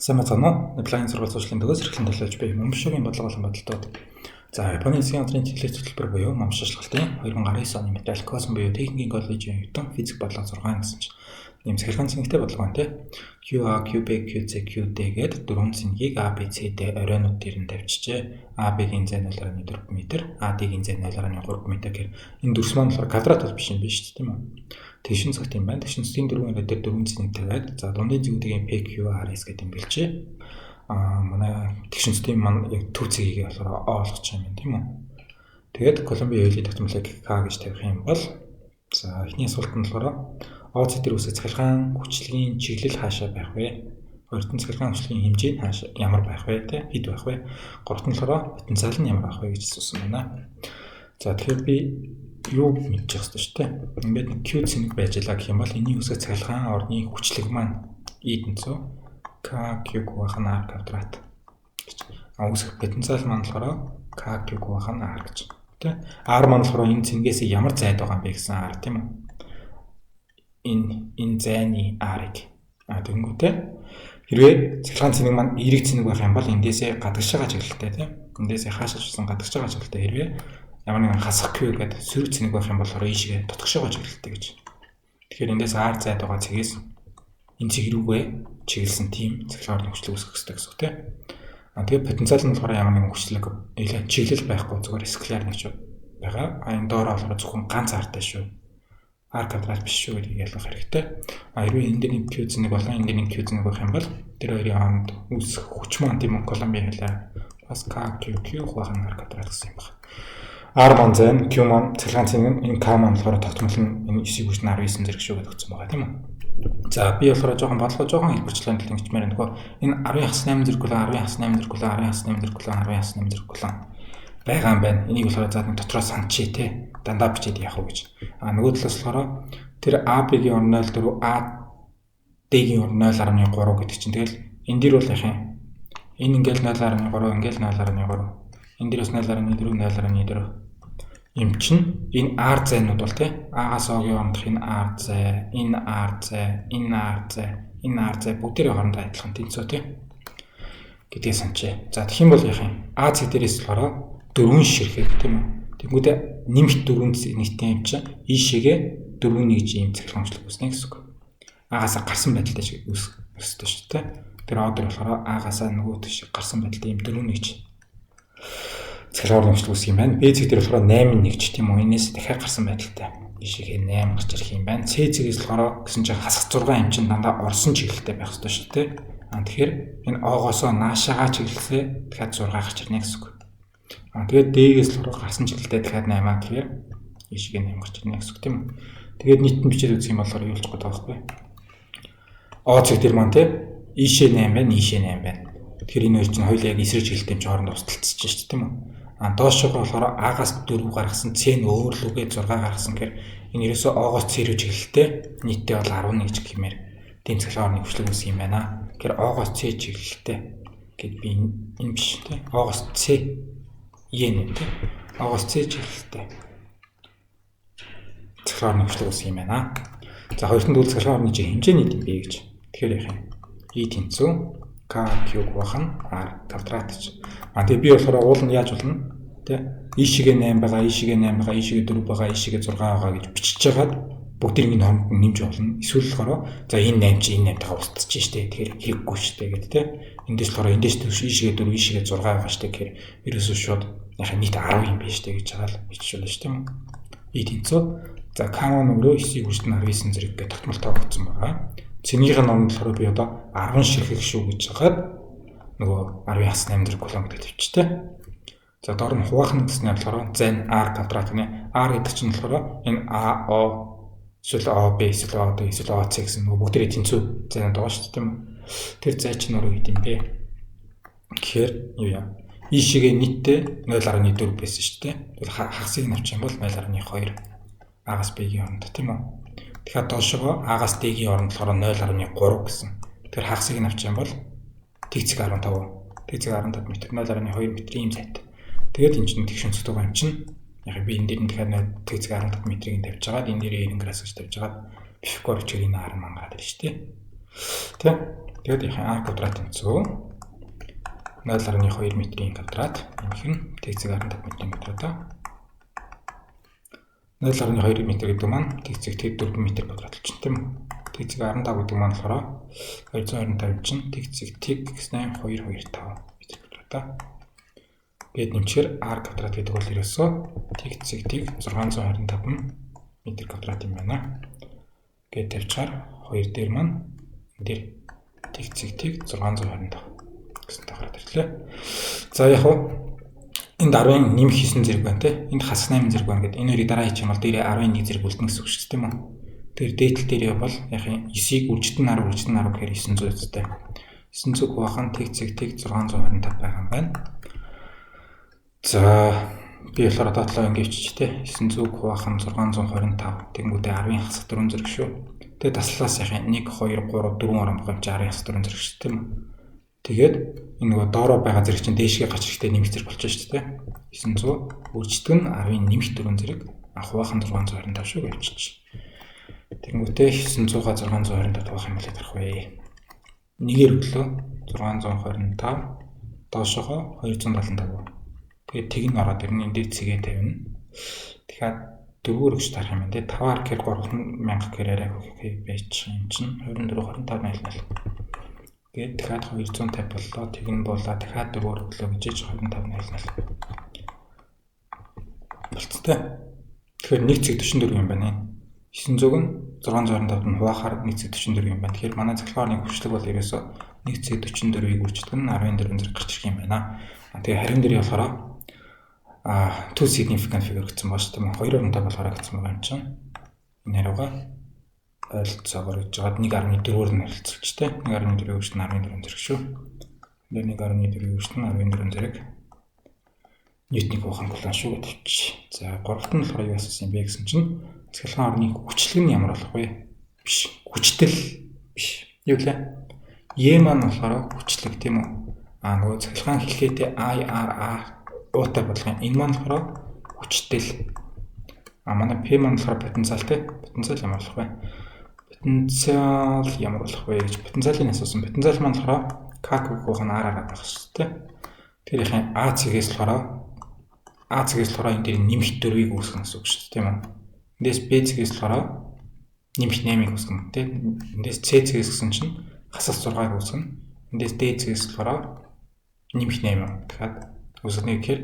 Сайн байна уу? Applying сургууль зуршлын төгөөс эрхлэн төлөөлж би Момшогийн бодлого болон бодолтууд. За, Японы засгийн газрын чиглэл хөтөлбөр буюу Момш шалгалтын 2019 оны мэдээлэл Космо буюу техникийн коллежийн оюутан физик бодлого 6 гэсэн чинь ийм цахилгаан цэнэгтэй бодлого байна те. QA, QB, QC, QD гэдэг дөрвөн цэнгийг A, B, C, D оройнууд дээр нь тавьчихжээ. A, B-ийн зай 0.4 м, A, D-ийн зай 0.3 м гэх энэ дүрс маань болохоор квадрат бол биш юм биш тийм үү? Тэгшин цагт юм байна. Тэгшин цагтын дөрвөн орой дээр дөрвөн цэнийг тавиад за дундын зэгүүдийн PQRS гэдэг юм билжээ. Манай тэгшин цагтын маань яг төв цэгийг болохоор O олгож байгаа юм тийм үү? Тэгээд Колумбийн хуулийн тогтмолыг K гэж тавих юм бол за эхний асуулт нь болохоор ОЦ дээр үсэх цахилгаан хүчлэгийн чиглэл хаашаа байх вэ? Хоёрт нь цахилгаан хүчлэгийн хэмжээ нь хаашаа ямар байх вэ? Тэ хэд байх вэ? Гуравт нь болохоор потенциал нь ямар байх вэ гэж асуусан байна. За тэгэхээр би юу мэдчих хэвчээ шүү дээ. Ингээд Q цэник байж лаа гэх юм бол энэний үсэх цахилгаан орны хүчлэг маань E тэнцүү K Q гуйх нь R квадрат гэж. Үсэх потенциал маань болохоор K Q гуйх нь R гэж. Тэ R маань болохоор энэ цэнгээс ямар зайд байгаа юм бэ гэсэн R тийм үү? Энэ зайны R-ыг тэгэнгүүтээ хэрвээ цахилгаан цэник маань эерэг цэник байх юм бол эндээсээ гадагш байгаа чиглэлтэй тийм эндээсээ хаашаа чулсан гадагш байгаа чиглэлтэй хэрвээ ямар нэгэн хасах Q гэдэг сөрөг цэник байх юм бол ийшээ тотгош байгаа чиглэлтэй гэж. Тэгэхээр эндээс R зайд байгаа цэгээс энэ цэг рүүгээ чиглэсэн тийм цахилгаан орны хүчлэг үүсгэх хэрэгтэй гэсэн үг тийм. Тэгээ потенциал нь болохоор ямар нэгэн хүчлэг чиглэл байхгүй зүгээр скляр нэгч байгаа. Энэ доороо болохоор зөвхөн ганц R-тай шүү. R квадрат биш шүү гэдгийг ялгах хэрэгтэй. Хэрвээ энэ дээр нэг Q цэник болон энэ дээр нэг Q цэник байх юм бол тэр хоёрын хооронд үүсэх хүч маань тийм үү Колумбийн хэлээр бас K Q хуваах R квадрат гэсэн юм байна. R маань зайн Q маань цахилгаан цэник энэ K маань болохоор тогтмол нь энэ 9-ийг хүч нь 19 зэрэг шүү гэж өгсөн байгаа тийм үү. За би болохоор жоохон хэлбэрчлэн хэлмээр нөгөө энэ 10-8 зэрэг 10-8 зэрэг 10-8 зэрэг 10-8 зэрэг байгаа юм байна. Энийг болохоор заа дотроо санчээ те дандаа бичээд яах вэ гэж. Нөгөө талаас болохоор тэр AB-гийн орн 0.4 AD-гийн орн 0.3 гэдэг чинь тэгэл энэ дэр бол яах юм? Энэ ингээл 0.3 ингээл 0.3. Энэ дэрээс 0.4 юм чинь энэ R зайнууд бол те A-гаас O-гийн орондох энэ R зай, энэ R зай, энэ R зай, энэ R зай бүгдээрээ хоорондоо адилхан тэнцүү те гэдгийг санчээ. За тэгэх юм бол яах юм? A цэг дээрээс болохоор дөрвөн ширхэг тийм үү? Тэгмүүдээ нэмэлт дөрвөн нэгтэй юм чинь ийшээгээ дөрвөн нэгж ийм цахилгаанчлаг үүснэ гэсэн үг. А-гаас гарсан байдалтай шиг үүсэх ёстой шүү дээ. Тэр O дээр болохоор А-гаас нөгөө тийш гарсан байдалтай ийм дөрвөн нэгж цахилгаан орны хүчлэг үүсэх юм байна. B цэг дээр болохоор 8 нэгж тийм үү? Энээс дахиад гарсан байдалтай. Ийшээгээ 8 гарч ирэх юм байна. C цэгээс болохоор гэсэн чинь хасах 6 юм чинь дандаа орсон чиглэлтэй байх ёстой шүү дээ. Тэгэхээр энэ O-гоосоо наашаага чиглэлээ дахиад 6 гарч ирнэ гэсэн үг. Тэгээд D-гээс л гарсан чиглэлтэй дахиад 8 гэхээр ийшээ 8 гарч ирнэ гэсэн үг тийм үү. Тэгээд нийтэн бичээд үзэх юм болохоор юу болчих гээд байгаа байхгүй. O цэг дээр маань тийм ийшээ 8 байна, ийшээ 8 байна. Тэгэхээр энэ хоёр чинь хоёулаа яг эсрэг чиглэлтэй хоорондоо усталцж шүү дээ тийм үү. Доошогоо болохоор A-гаас 4 гаргасан, C нь өөр лүгээ 6 гаргасан гэхээр энэ ерөөсөө O-гоос C рүү чиглэлтэй нийтдээ бол 11 гэж гэмээр тийм цахилгаан орны хүчлэг үүсэх юм байна. Тэгэхээр O-гоос C чиглэлтэй гэд би энэ биш тийм O-гоос C Yen тийм O-гоос C чиглэлтэй цахилгаан орны хүчлэг үүсэх юм байна. За хоёрт нь цахилгаан орны хэмжээний дэм бэ гэж. Тэгэхээр яах юм? E тэнцүү K Q гуйх нь R квадрат гэж. Тэгээ би болохоор уул нь яаж болно? Тэ ийшээгээ 8 байгаа, ийшээгээ 8 байгаа, ийшээгээ 4 байгаа, ийшээгээ 6 байгаа гэж бичиж хагаад бүгдийг нь хооронд нь нэмж болно. Эсвэл болохоор за энэ 8 чи энэ 8-тайгаа устчих штэ. Тэгэхээр хэрэггүй штэ гэдэг тэ. Эндээс болохоор эндээс ийшээгээ 4, ийшээгээ 6 байгаа штэ гэхээр ерөөсөө шууд яг нийт 10 юм биш штэ гэж хагаал биччихвэл штэ юм. E тэнцүү. За K маань өөрөө 9-ийг хүчтэй 19 зэрэг гэх тогтмолтой өгсөн байгаа. Цэнийх нь орнд болохоор би одоо 10 ширхэг шүү гэж хагаад нөгөө 10-8 зэрэг колон гэдэг төвчтэй. За доор нь хуваах нь гэснээр болохоор зайн R квадрат гэнэ. R гэдэг чинь болохоор энэ AO эсвэл OB эсвэл OD эсвэл OC гэсэн нөгөө бүгдээрээ тэнцүү зайнууд байгаа шүү дээ тийм үү. Тэр зай чинь өөрөө хэд юм бэ? Тэгэхээр юу яа? Ийшээгээ нийтдээ 0.4 байсан шүү дээ. Тэр хагасыг навчих юм бол 0.2 A-гаас B-ийн оронд тийм үү. Тэгэхээр доошогоо A-гаас D-ийн оронд болохоор 0.3 гэсэн. Тэр хагасыг навчих юм бол тэгцэг 15, тэгцэг 15 м, 0.2 м ийм зайтай. Тэгээд энэ чинь тэгшин цогтой юм чинь яг би энэ дээр нь дахиад тэгцэг 15 м-ийг тавьж байгаа. Энэ дээр 90 градус гэж тавьж байгаа. Пифагор чирийн R маань гараад ирж штэ. Тэ. Тэгээд яхаа R квадрат тэнцүү 0.2 метрийн квадрат нэмэх нь тэгцэг 15 метрийн квадрат. 0.2 метр гэдэг маань тэгцэг 4 метр квадрат болчихно тийм үү? Тэгцэг 15 гэдэг маань болохоор 225 чинь тэгцэг гэснээр 225 метр квадрат. Гээд нэмчээр R квадрат гэдэг бол ерөөсөө тэгцэг 625 метр квадрат юм байна. Гээд тавьчаар 2 дээр маань энэ дээр тэгцэг 625 гэсэн тохиолдол ирлээ. За яг хуу энд 10-ын нэмэх 9 зэрэг байна те. Энд хасах 8 зэрэг байна гэдэг. Энэ хоёрыг дараа хийчих юм бол дээрээ 11 зэрэг үлдэнэ гэсэн үг шүү дээ тийм үү? Тэгэхээр дээдл дээрээ бол яг 9-ийг үржтэн 10 гэхээр 900 үстэй. 900 хувахан тэгцэг 625 байгаа юм байна. За би болохоор доотлоо ингэвчиж те 900 хувахан 625 тэгэнгүүтээ 10-ын хасах 4 зэрэг шүү. Тэгээд таслаас яг 1 2 3 4 орон бохомж 10-ын хасах 4 зэрэг шүү тийм үү? Тэгээд энэ нөгөө доороо байгаа зэрэг чинь дээшгээ гач ихтэй нэмэх зэрэг болчихно шүү дээ. 900 үржтэг нь 10-ын нэмэх 4 зэрэг хувахан 625 шүү гэж бичиж. Тэгэнгүүтээ 900-га 625 хуваах юм бол ярах вэ? Нэгээр өглөө 625 доошогоо 275. Тэгээд тэг нь ороод ирнэ энэ цэгээ тавина. Тэгэхээр дөрвөөр өгч тарах юм байна те 5-аар гэхээр 3000 гэхээр арай хөө байж юм чинь 24 25 80. Тэгээд дахиад 250 боллоо тэг нь болоо дахиад дөрвөөр өглөө гэж 25 80. Болцтой. Тэгэхээр 1 цэг 44 юм байна. 900 нь 625-д нь хуваахаар 1 цэг 44 юм байна. Тэгэхээр манай цэглэгийн хүчлэг бол ерөөсөө 1 цэг 44-ийг үрждэг нь 14 зэрэг гарч ирэх юм байна. Тэгээ харин дээр болохоор two significant figure гэсэн байна шүү дээ. 2 оронтой болохоор гэсэн байгаа юм чинь. Энэ хариугаа ойлцоогоор гэж жаад 1.4-өөр нь харилцуулж тээ. 1.4 өгч нь 14 зэрэг шүү. Тэгээ 1.4 өгч нь 14 зэрэг Ньютоны хувахан булан шүү гэдэг чи. За 3-т нь болохоор юу асуусан юм бэ гэсэн чинь цэглэгийн орны хүчлэг нь ямар болох вэ? Биш. Хүчтэл биш. Юу гэлээ? E маань болохоор хүчлэг тийм үү? Нөгөө цэглэгийн хэлхээтэй IRA уутай бодлого. Энэ маань болохоор хүчтэл. Манай P маань болохоор потенциал те. Потенциал ямар болох вэ? Потенциал ямар болох вэ гэж потенциалыг асуусан. Потенциал маань болохоор K-г нь R-аар байх шүү дээ. Тэр их А цэгээс болохоор энэ дээр нэмэх 4-ийг үүсгэх гэсэн үг шүү дээ, тийм үү? Эндээс B цэгээс болохоор нэмэх 8-ыг үүсгэх юм те. Эндээс C цэгээс гэсэн чинь хасах 6-ыг үүсгэх. Эндээс D цэгээс болохоор нэмэх 8. Тэгэхээр үүсгэх нь гэхээр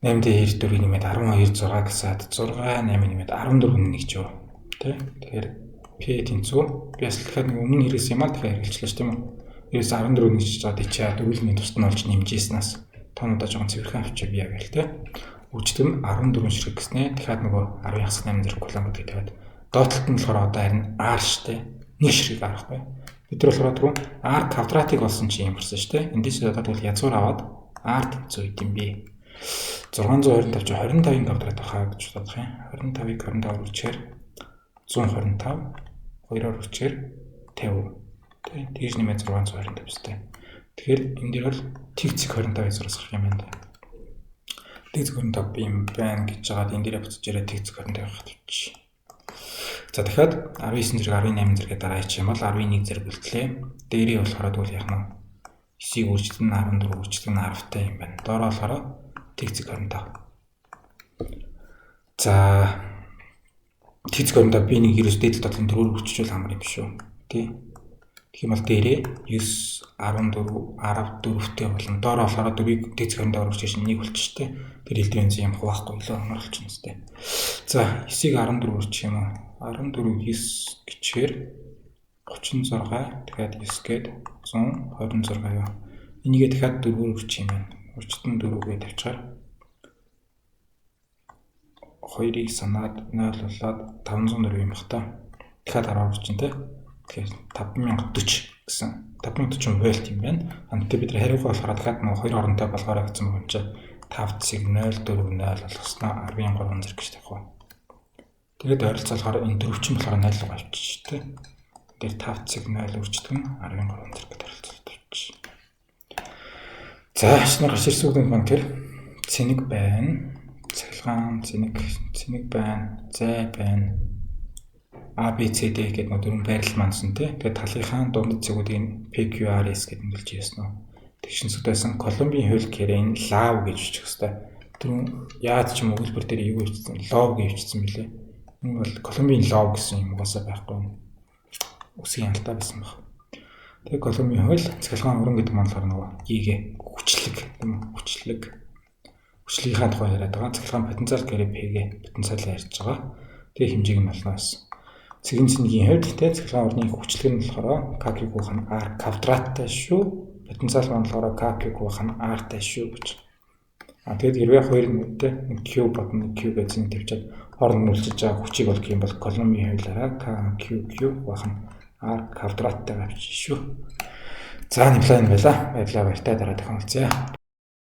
8-д 4-ийг нэмээд 12 6 гэсаад 6 8 нэмээд 14 нэгж юу. Тэ? Тэгэхээр P тэнцүү. Би бас дахиад нэг өмнө хэрэгсэн юм аа дахиад хэрэгжилж тийм үү? Ерөөс 14 нэгж жаад ичээ дөрвөлний тусад нь олж нэмжээснээс тоонуудаа жоохон цэвэрхэн авчаа би яг л тэ. Үжтэг нь 14 ширхэг гэснээр дахиад нөгөө 10 хасах 8 зэрэг колон гэдэг тавиад доотлолт нь болохоор одоо харин R штэ. Нэг ширхэг арахгүй. Бид нар болохоор түрүү R квадратыг олсон чинь юм болсон штэ. Эндээс одоо тэгвэл язгуур аваад R тэнцүү гэдэм бэ. 625 чи 25-ын квадрат бахаа гэж бодох юм. 25-ыг 25-аар үрчээр 125 2-оор үрчээр 50. Тэгж нэмээд 625 өстэй. Тэгэхээр энэ дээр бол тэгцэг 25-ыг зурсах юм байна. Тэгцэг 25 юм байна гэж жагаад энэ дээрээ буцаж ирээ тэгцэг 25 хатвч. За дахиад 19 зэрэг 18 зэрэгээ дараа хийчих юм бол 11 зэрэг үлдлээ. Дээрээ болохоор тэгвэл яах нь 9-ийг үрждэг нь 14 үрждэг нь 10-тай юм байна. Доороо болохоор тэгцэг 25. За тэгцэг 25 би нэг ерөөс дээдл дотлын 4-өөр үржижүүл амар юм шүү. Тий. Тэгэх юм бол дээрээ 9 14 14-тэй болон доороо болохоор 4-ийг тэгцэг 25-аар үржиж нэг болчих тээ. Тэр хэлдэг юм хуваахгүй илүү амар болчихно үстэй. За 9-ийг 14 үржих юм уу? 14 9 гэчээр 36 дахиад 9 гээд 126 юу. Энийгээ дахиад 4-өөр үржих юм байна. Үржтэн 4-гээ тавьчаар 2-ыг санаад 0 болоод 504 юм бах та. Дахиад 10 үржин те. Тэгэхээр 5040 гэсэн. 5040 вольт юм байна. Антай бид хариугаа болохоор дахиад нэг 2 оронтой болгоорой гэсэн юм чинь 5.040 болгосноо 10-ын 3 зэрэг гэж тавих уу. Тэгээд ойролцоолохоор энэ дөрвчин болохоор 0 руу авчиж те. Тэр 5.0 үрждэг нь 10-ын 3 зэрэг гэж ойролцоолт тавьчих. За шинэ гарч ирсэн үгнүүд маань тэр цэник байна. Цахилгаан цэник байна. Зай байна. A B C D гэдэг нэг дөрвөн байрлал маансан тий. Тэгээд талынхаа дундад цэгүүдийн PQRS гэдэг нөлж яасан нь. Тэгшин зүгтайсан Колумбийн хууль гэрээ энэ love гэж бичих хэвээр. Дөрвөн яаж ч юм өгүүлбэр дээр юу бичсэн? Love гэж бичсэн билээ. Энэ бол Колумбийн love гэсэн юм угаасаа байхгүй. Үсгийн ялтаа байсан баг. Тэгээд Колумбийн хууль цахилгаан өрн гэдэг маань нөгөө ийгээ хүчлэг юм хүчлэг. Хүчлэгийнхаа тухай яриад байгаа. Цахилгаан потенциал гэрээ P-гээ потенциалаа ярьж байгаа. Тэгээ хэмжээг нь болно гэсэн. Цэгэн цэнгийн хувьд тэ цахилгаан урны хүчлэг нь болохоор K-г нь R квадраттай шүү. Потенциал маань болохоор K-г нь R-тай шүү гэж. Тэгээд хэрвээ хоёр нүдтэй Q бодно Q гэж нэг тавьчаад хооронд нь үлчиж байгаа хүчийг олох юм бол Колумбийн хуулиараа K-Q бахан R квадраттай авчих шүү. За нэг план байла. Баярлалаа баяртай дараа дахин уулзъя.